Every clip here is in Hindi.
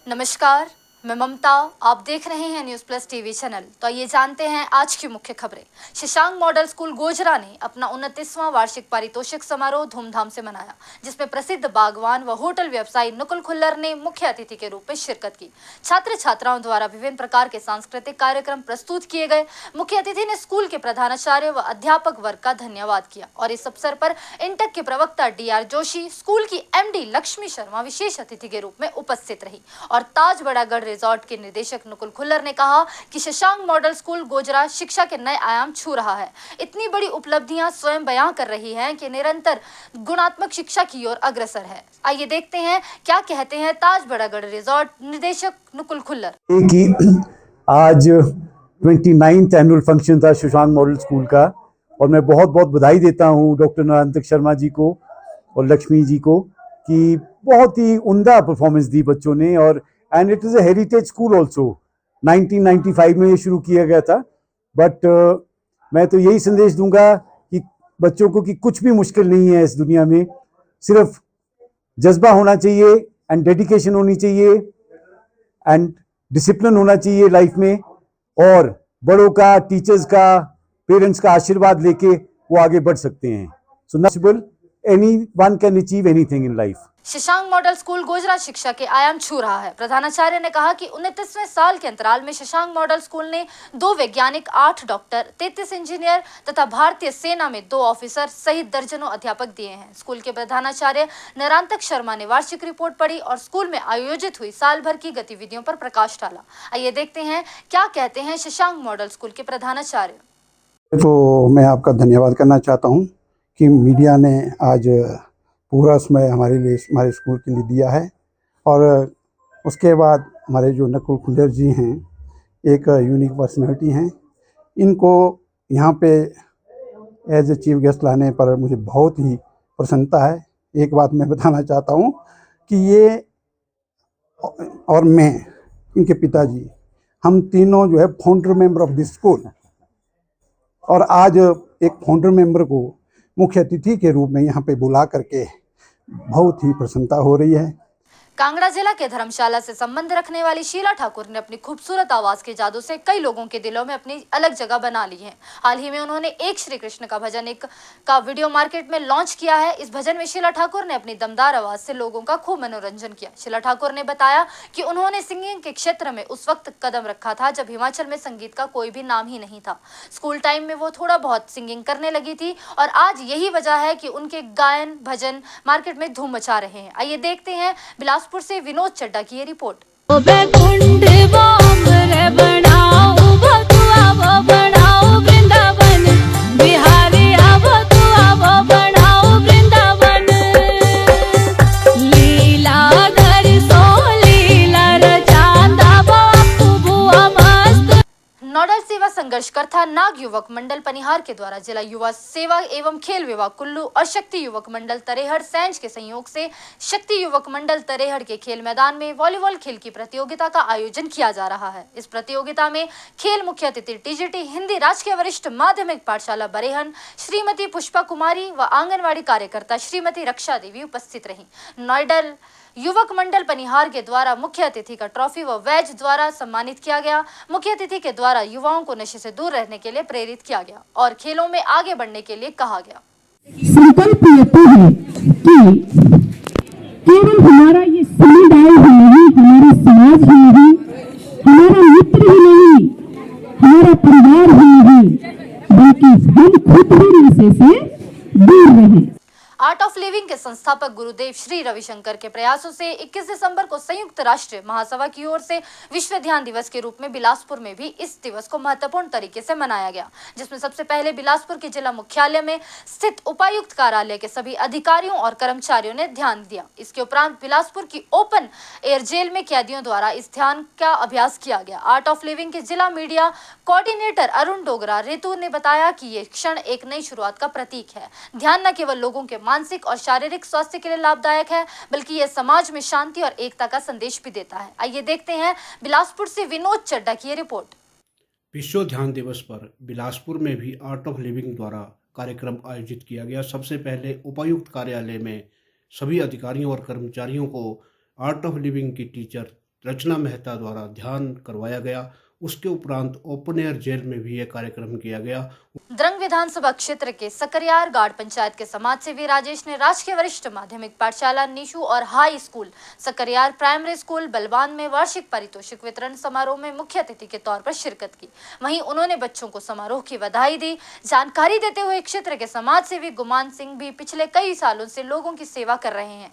नमस्कार, मैं ममता। आप देख रहे हैं न्यूज़ प्लस टीवी चैनल। तो ये जानते हैं आज की मुख्य खबरें। शशांक मॉडल स्कूल गोजरा ने अपना 29वां वार्षिक पारितोषिक समारोह धूमधाम से मनाया, जिसमें प्रसिद्ध बागवान व होटल व्यवसायी नकुल खुल्लर ने मुख्य अतिथि के रूप में शिरकत की। छात्र छात्राओं द्वारा विभिन्न प्रकार के सांस्कृतिक कार्यक्रम प्रस्तुत किए गए। मुख्य अतिथि ने स्कूल के प्रधानाचार्य व अध्यापक वर्ग का धन्यवाद किया और इस अवसर पर इंटक के प्रवक्ता DR जोशी, स्कूल की MD लक्ष्मी शर्मा विशेष अतिथि के रूप में उपस्थित रही और ताज बड़ागढ़ रिजॉर्ट के निदेशक नकुल खुल्लर ने कहा कि शशांक मॉडल स्कूल गोजरा शिक्षा के नए आयाम छू रहा है। इतनी बड़ी उपलब्धियां स्वयं बयां कर रही हैं कि निरंतर गुणात्मक शिक्षा की ओर अग्रसर है। आइए देखते हैं क्या कहते हैं ताज बड़ागढ़ रिजॉर्ट निदेशक नकुल खुल्लर। कि आज 29th एनुअल फंक्शन था शशांक मॉडल स्कूल का और मैं बहुत बहुत बधाई देता हूं डॉक्टर नारायण शर्मा जी को और लक्ष्मी जी को कि बहुत ही उम्दा परफॉर्मेंस दी बच्चों ने। और and it is a heritage school also. 1995 में ये शुरू किया गया था। बट मैं तो यही संदेश दूंगा कि बच्चों को कि कुछ भी मुश्किल नहीं है इस दुनिया में, सिर्फ जज्बा होना चाहिए एंड डेडिकेशन होनी चाहिए एंड डिसिप्लिन होना चाहिए लाइफ में, और बड़ों का, टीचर्स का, पेरेंट्स का आशीर्वाद लेके वो आगे बढ़ सकते हैं। So not anyone can achieve anything in life. Shashank model school Gojra शिक्षा के आयाम छू रहा है। प्रधानाचार्य ने कहा कि 29वें साल के अंतराल में शशांक मॉडल स्कूल ने 2 वैज्ञानिक, 8 डॉक्टर, 33 इंजीनियर तथा भारतीय सेना में 2 ऑफिसर सहित दर्जनों अध्यापक दिए हैं। स्कूल के प्रधानाचार्य नारायण शर्मा ने वार्षिक रिपोर्ट पढ़ी और स्कूल में आयोजित हुई साल भर की गतिविधियों पर प्रकाश डाला। आइए देखते हैं क्या कहते हैं शशांक मॉडल स्कूल के प्रधानाचार्य। तो मैं आपका धन्यवाद करना चाहता हूँ कि मीडिया ने आज पूरा समय हमारे लिए, हमारे स्कूल के लिए दिया है। और उसके बाद हमारे जो नकुल खुल्लर जी हैं, एक यूनिक पर्सनालिटी हैं, इनको यहाँ पे एज ए चीफ गेस्ट लाने पर मुझे बहुत ही प्रसन्नता है। एक बात मैं बताना चाहता हूँ कि ये और मैं, इनके पिताजी, हम तीनों जो है founder member of this school. और आज एक फाउंडर मेंबर को मुख्य अतिथि के रूप में यहाँ पे बुला करके बहुत ही प्रसन्नता हो रही है। कांगड़ा जिला के धर्मशाला से संबंध रखने वाली शीला ठाकुर ने अपनी खूबसूरत आवाज के जादू से कई लोगों के दिलों में अपनी अलग जगह बना ली है। हाल ही में उन्होंने एक श्री कृष्ण का भजन का वीडियो मार्केट में लॉन्च किया है। इस भजन में शीला ठाकुर ने अपनी दमदार आवाज से लोगों का खूब मनोरंजन किया। शीला ठाकुर ने बताया कि उन्होंने सिंगिंग के क्षेत्र में उस वक्त कदम रखा था जब हिमाचल में संगीत का कोई भी नाम ही नहीं था। स्कूल टाइम में वो थोड़ा बहुत सिंगिंग करने लगी थी और आज यही वजह है कि उनके गायन भजन मार्केट में धूम मचा रहे हैं। आइए देखते हैं बिलासपुर से विनोद चड्डा की ये रिपोर्ट। नोडल सेवा संघर्षकर्ता नाग युवक मंडल पनिहार के द्वारा जिला युवा सेवा एवं खेल विभाग कुल्लू और शक्ति युवक मंडल तरेहड़ सैंज के संयोग से शक्ति युवक मंडल तरेहड़ के खेल मैदान में वॉलीबॉल खेल की प्रतियोगिता का आयोजन किया जा रहा है। इस प्रतियोगिता में खेल मुख्य अतिथि TGT हिंदी राजकीय वरिष्ठ माध्यमिक पाठशाला बरेहन श्रीमती पुष्पा कुमारी व आंगनवाड़ी कार्यकर्ता श्रीमती रक्षा देवी उपस्थित रही। नोडल युवक मंडल पनिहार के द्वारा मुख्य अतिथि का ट्रॉफी व बैज द्वारा सम्मानित किया गया। मुख्य अतिथि के द्वारा युवाओं को नशे से दूर रहने के लिए प्रेरित किया गया और खेलों में आगे बढ़ने के लिए कहा गया। संकल्प लेते हैं कि केवल हमारा ये समुदाय ही नहीं, हमारा समाज ही नहीं, हमारा मित्र ही नहीं, हमारा परिवार ही नहीं, बल्कि हम खुद भी नशे से दूर रहें। आर्ट ऑफ लिविंग के संस्थापक गुरुदेव श्री रविशंकर के प्रयासों से 21 दिसंबर को संयुक्त राष्ट्र महासभा की ओर से विश्व ध्यान दिवस के रूप में बिलासपुर में भी इस दिवस को महत्वपूर्ण तरीके से मनाया गया, जिसमें सबसे पहले बिलासपुर के जिला मुख्यालय में स्थित उपायुक्त कार्यालय के सभी अधिकारियों और कर्मचारियों ने ध्यान दिया। इसके उपरांत बिलासपुर की ओपन एयर जेल में कैदियों द्वारा इस ध्यान का अभ्यास किया गया। आर्ट ऑफ लिविंग के जिला मीडिया कोऑर्डिनेटर अरुण डोगरा रेतू ने बताया कि ये क्षण एक नई शुरुआत का प्रतीक है। ध्यान न केवल लोगों के मानसिक और शारीरिक स्वास्थ्य के लिए लाभदायक है, बल्कि यह समाज में शांति और एकता का संदेश भी देता है। आइए देखते हैं बिलासपुर से विनोद चड्डा की रिपोर्ट। विश्व ध्यान दिवस पर बिलासपुर में भी आर्ट ऑफ लिविंग द्वारा कार्यक्रम आयोजित किया गया। सबसे पहले उपायुक्त कार्यालय में सभी अधिकारियों और कर्मचारियों को आर्ट ऑफ लिविंग की टीचर रचना मेहता द्वारा ध्यान करवाया गया। उसके उपरांत ओपन एयर जेल में भी यह कार्यक्रम किया गया। द्रंग विधानसभा क्षेत्र के सकरियार गाड़ पंचायत के समाजसेवी राजेश ने राजकीय वरिष्ठ माध्यमिक पाठशाला निशु और हाई स्कूल सकरियार प्राइमरी स्कूल बलवान में वार्षिक पारितोषिक वितरण समारोह में मुख्य अतिथि के तौर पर शिरकत की। वहीं उन्होंने बच्चों को समारोह की बधाई दी। जानकारी देते हुए क्षेत्र के समाजसेवी गुमान सिंह भी पिछले कई सालों से लोगों की सेवा कर रहे हैं।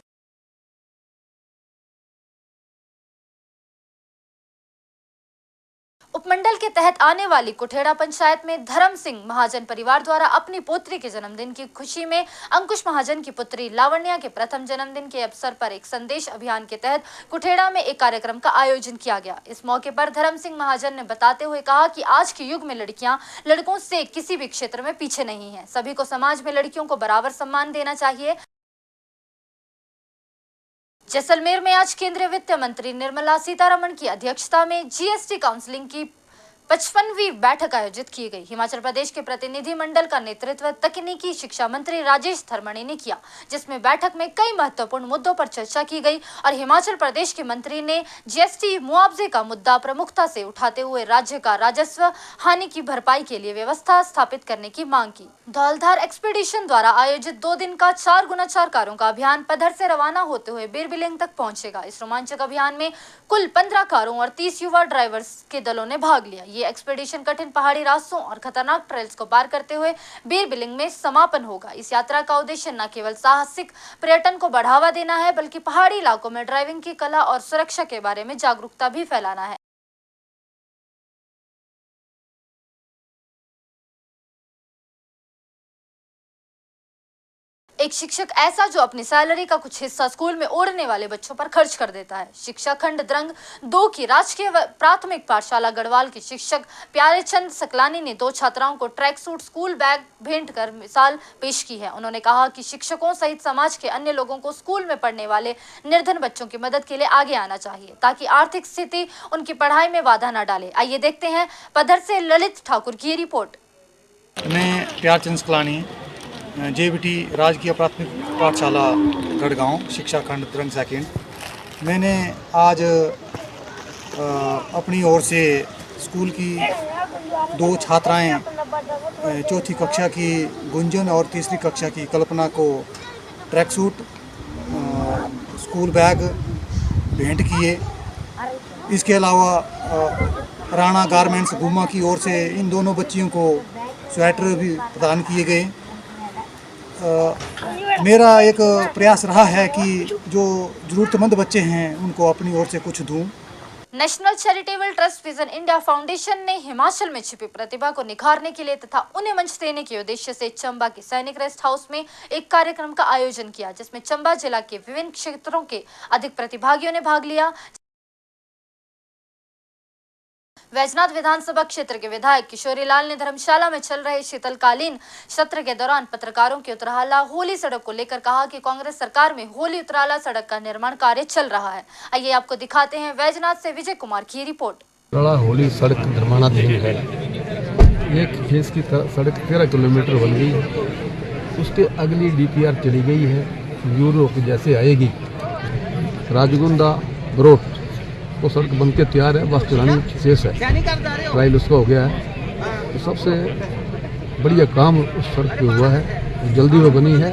उपमंडल के तहत आने वाली कुठेड़ा पंचायत में धर्म सिंह महाजन परिवार द्वारा अपनी पोत्री के जन्मदिन की खुशी में अंकुश महाजन की पुत्री लावण्या के प्रथम जन्मदिन के अवसर पर एक संदेश अभियान के तहत कुठेड़ा में एक कार्यक्रम का आयोजन किया गया। इस मौके पर धर्म सिंह महाजन ने बताते हुए कहा कि आज के युग में लड़कियां लड़कों से किसी भी क्षेत्र में पीछे नहीं है। सभी को समाज में लड़कियों को बराबर सम्मान देना चाहिए। जैसलमेर में आज केंद्रीय वित्त मंत्री निर्मला सीतारमण की अध्यक्षता में जीएसटी काउंसिलिंग की 55वीं बैठक आयोजित की गई। हिमाचल प्रदेश के प्रतिनिधि मंडल का नेतृत्व तकनीकी शिक्षा मंत्री राजेश धर्मणे ने किया, जिसमें बैठक में कई महत्वपूर्ण मुद्दों पर चर्चा की गई और हिमाचल प्रदेश के मंत्री ने जीएसटी मुआवजे का मुद्दा प्रमुखता से उठाते हुए राज्य का राजस्व हानि की भरपाई के लिए व्यवस्था स्थापित करने की मांग की। धौलधार एक्सपीडिशन द्वारा आयोजित 2 दिन का 4x4 कारों का अभियान पधर से रवाना होते हुए बीरबिलिंग तक पहुंचेगा। इस रोमांचक अभियान में कुल 15 कारों और 30 युवा ड्राइवर्स के दलों ने भाग लिया। ये एक्सपीडिशन कठिन पहाड़ी रास्तों और खतरनाक ट्रेल्स को पार करते हुए बीरबिलिंग में समापन होगा। इस यात्रा का उद्देश्य न केवल साहसिक पर्यटन को बढ़ावा देना है, बल्कि पहाड़ी इलाकों में ड्राइविंग की कला और सुरक्षा के बारे में जागरूकता भी फैलाना है। एक शिक्षक ऐसा जो अपनी सैलरी का कुछ हिस्सा स्कूल में उड़ने वाले बच्चों पर खर्च कर देता है। शिक्षा खंड द्रंग 2 की राजकीय प्राथमिक पाठशाला गढ़वाल के शिक्षक प्यारेचंद सकलानी ने 2 छात्राओं को ट्रैक सूट स्कूल बैग भेंट कर मिसाल पेश की है। उन्होंने कहा कि शिक्षकों सहित समाज के अन्य लोगों को स्कूल में पढ़ने वाले निर्धन बच्चों की मदद के लिए आगे आना चाहिए, ताकि आर्थिक स्थिति उनकी पढ़ाई में बाधा न डाले। आइए देखते हैं पधर से ललित ठाकुर की रिपोर्ट। मैं प्यारचंद सकलानी जेबीटी राजकीय प्राथमिक पाठशाला गढ़गांव शिक्षा खंड द्रंग सेकेंड। मैंने आज अपनी ओर से स्कूल की 2 छात्राएं 4ठी कक्षा की गुंजन और 3री कक्षा की कल्पना को ट्रैक सूट स्कूल बैग भेंट किए। इसके अलावा राणा गारमेंट्स गुम्मा की ओर से इन दोनों बच्चियों को स्वेटर भी प्रदान किए गए। मेरा एक प्रयास रहा है कि जो ज़रूरतमंद बच्चे हैं उनको अपनी ओर से कुछ दूं। National charitable trust vision India foundation ने हिमाचल में छिपी प्रतिभा को निखारने के लिए तथा उन्हें मंच देने के उद्देश्य से चंबा के सैनिक रेस्ट हाउस में एक कार्यक्रम का आयोजन किया, जिसमें चंबा जिला के विभिन्न क्षेत्रों के अधिक प्रतिभागियों ने भाग लिया। वैजनाथ विधानसभा क्षेत्र के विधायक किशोरी लाल ने धर्मशाला में चल रहे शीतलकालीन सत्र के दौरान पत्रकारों की उतराला होली सड़क को लेकर कहा कि कांग्रेस सरकार में होली उतराला सड़क का निर्माण कार्य चल रहा है। आइए आपको दिखाते हैं वैजनाथ से विजय कुमार की रिपोर्ट। होली सड़क निर्माणाधीन है। एक फेस की सड़क 13 किलोमीटर बन गई है। उसके अगली डीपीआर चली गई है, यूरो की जैसे आएगी। राजगुंदा ब्रोट वो सड़क बन के तैयार है, बस चलानी शेष है। ट्रायल उसका हो गया है। तो सबसे बढ़िया काम उस सड़क पे हुआ है, जल्दी वो बनी है।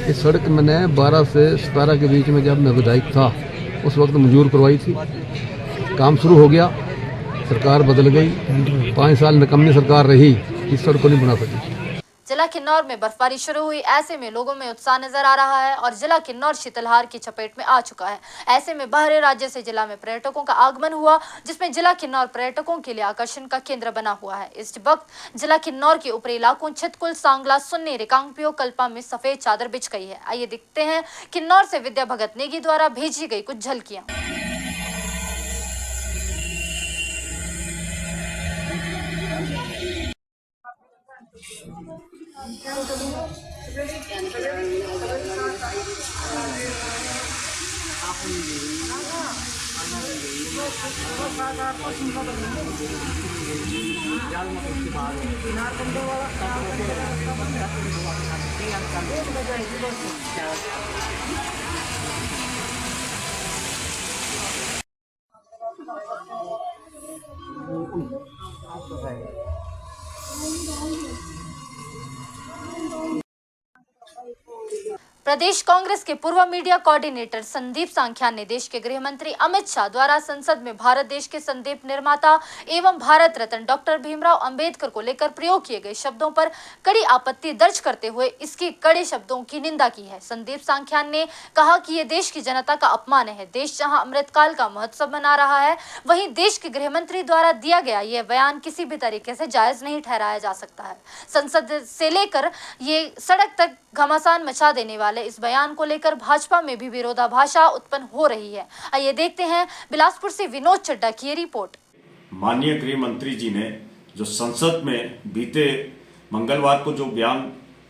इस सड़क मैंने 12 से 17 के बीच में जब मैं विधायक था उस वक्त मंजूर करवाई थी। काम शुरू हो गया, सरकार बदल गई। 5 साल निकम्मी सरकार रही, इस सड़क को नहीं बना सकी। जिला किन्नौर में बर्फबारी शुरू हुई, ऐसे में लोगों में उत्साह नजर आ रहा है और जिला किन्नौर शीतलहार की चपेट में आ चुका है। ऐसे में बाहरी राज्य से जिला में पर्यटकों का आगमन हुआ, जिसमें जिला किन्नौर पर्यटकों के लिए आकर्षण का केंद्र बना हुआ है। इस वक्त जिला किन्नौर के ऊपरी इलाकों छितकुल, सांगला, सुन्नी, रिकांगपियो, कल्पा में सफेद चादर बिछ गई है। आइए देखते हैं किन्नौर से विद्या भगत नेगी द्वारा भेजी गई कुछ झलकियां। प्रदेश कांग्रेस के पूर्व मीडिया कोऑर्डिनेटर संदीप सांख्यान ने देश के गृह मंत्री अमित शाह द्वारा संसद में भारत देश के संदीप निर्माता एवं भारत रत्न डॉक्टर भीमराव अंबेडकर को लेकर प्रयोग किए गए शब्दों पर कड़ी आपत्ति दर्ज करते हुए इसकी कड़े शब्दों की निंदा की है। संदीप सांख्यान ने कहा कि ये देश की जनता का अपमान है। देश जहां अमृतकाल का महोत्सव मना रहा है, वहीं देश के गृह मंत्री द्वारा दिया गया यह बयान किसी भी तरीके से जायज नहीं ठहराया जा सकता है। संसद से लेकर ये सड़क तक घमासान मचा देने वाले इस बयान को लेकर भाजपा में भी विरोधाभासा उत्पन्न हो रही है। आइए देखते हैं बिलासपुर से विनोद चड्ढा की रिपोर्ट। माननीय गृह मंत्री जी ने जो संसद में बीते मंगलवार को जो बयान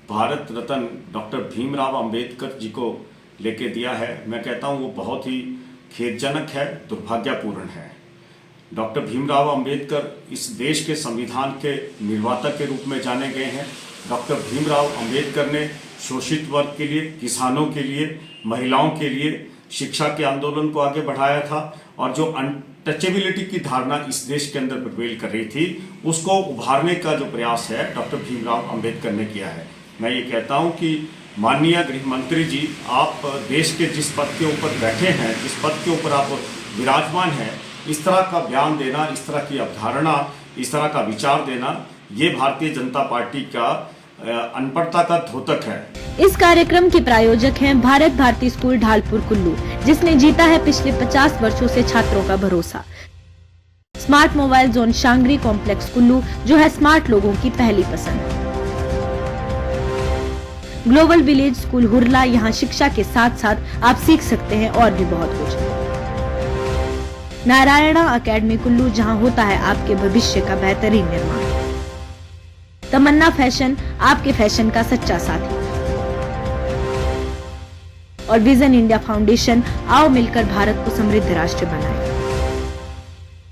भारत रत्न डॉक्टर भीमराव अंबेडकर जी को लेके दिया है, मैं कहता हूं वो बहुत ही खेदजनक है, दुर्भाग्यपूर्ण है। डॉक्टर भीमराव अंबेडकर इस देश के संविधान के निर्माता के रूप में जाने गए हैं। डॉक्टर भीमराव अंबेडकर ने शोषित वर्ग के लिए, किसानों के लिए, महिलाओं के लिए शिक्षा के आंदोलन को आगे बढ़ाया था और जो अनटचेबिलिटी की धारणा इस देश के अंदर प्रिवेल कर रही थी, उसको उभारने का जो प्रयास है डॉक्टर भीमराव अंबेडकर ने किया है। मैं ये कहता हूँ कि माननीय गृह मंत्री जी, आप देश के जिस पद के ऊपर बैठे हैं, जिस पद के ऊपर आप विराजमान हैं, इस तरह का बयान देना, इस तरह की अवधारणा, इस तरह का विचार देना, ये भारतीय जनता पार्टी का अनपढ़ता का द्योतक है। इस कार्यक्रम के प्रायोजक हैं भारत भारती स्कूल ढालपुर कुल्लू, जिसने जीता है पिछले 50 वर्षों से छात्रों का भरोसा। Smart mobile zone Shangri complex Kullu, जो है स्मार्ट लोगों की पहली पसंद। ग्लोबल विलेज स्कूल हुरला, यहाँ शिक्षा के साथ साथ आप सीख सकते हैं और भी बहुत कुछ। नारायणा एकेडमी कुल्लू, जहाँ होता है आपके भविष्य का बेहतरीन निर्माण। तमन्ना फैशन, आपके फैशन का सच्चा साथी। और विजन इंडिया फाउंडेशन, आओ मिलकर भारत को समृद्ध राष्ट्र बनाएं।